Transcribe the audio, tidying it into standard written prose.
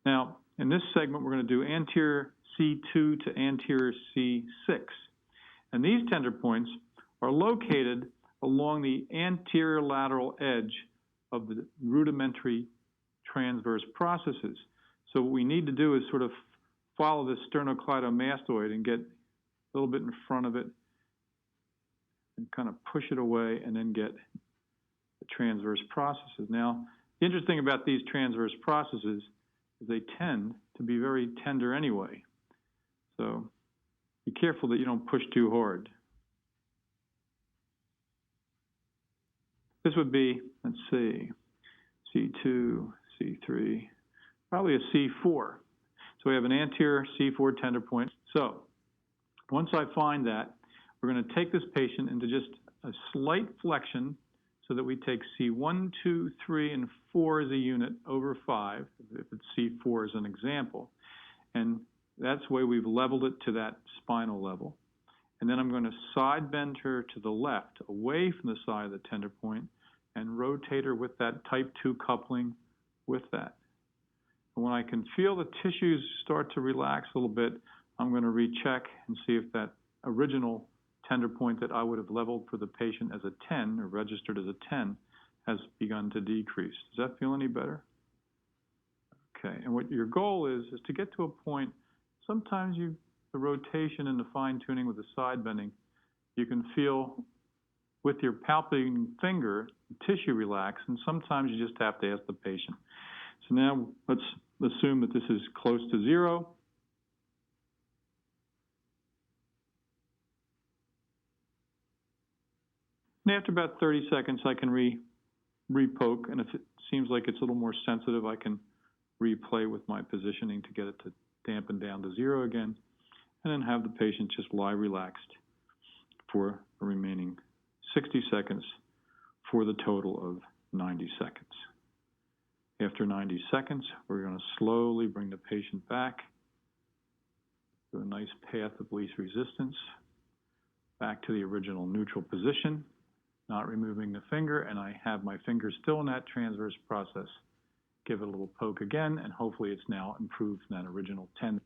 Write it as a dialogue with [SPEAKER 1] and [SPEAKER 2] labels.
[SPEAKER 1] Now, in this segment, we're going to do anterior C2 to anterior C6. And these tender points are located along the anterior lateral edge of the rudimentary transverse processes. So what we need to do is sort of follow this sternocleidomastoid and get a little bit in front of it and kind of push it away and then get the transverse processes. Now, the interesting thing about these transverse processes is they tend to be very tender anyway. So be careful that you don't push too hard. This would be, let's see, C2, C3, probably a C4. So we have an anterior C4 tender point. So once I find that, we're going to take this patient into just a slight flexion so that we take C1, 2, 3, and 4 as a unit over 5, if it's C4 as an example. And that's the way we've leveled it to that spinal level. And then I'm going to side bend her to the left, away from the side of the tender point, and rotate her with that type 2 coupling with that. And when I can feel the tissues start to relax a little bit, I'm going to recheck and see if that original tender point that I would have leveled for the patient as a 10, or registered as a 10, has begun to decrease. Does that feel any better? Okay, and what your goal is to get to a point, sometimes the rotation and the fine-tuning with the side bending, you can feel with your palpating finger, the tissue relax, and sometimes you just have to ask the patient. So now let's assume that this is close to 0. And after about 30 seconds, I can re-poke, and if it seems like it's a little more sensitive, I can replay with my positioning to get it to dampen down to 0 again, and then have the patient just lie relaxed for the remaining 60 seconds for the total of 90 seconds. After 90 seconds, we're going to slowly bring the patient back to a nice path of least resistance, back to the original neutral position, not removing the finger, and I have my finger still in that transverse process. Give it a little poke again, and hopefully it's now improved from that original 10.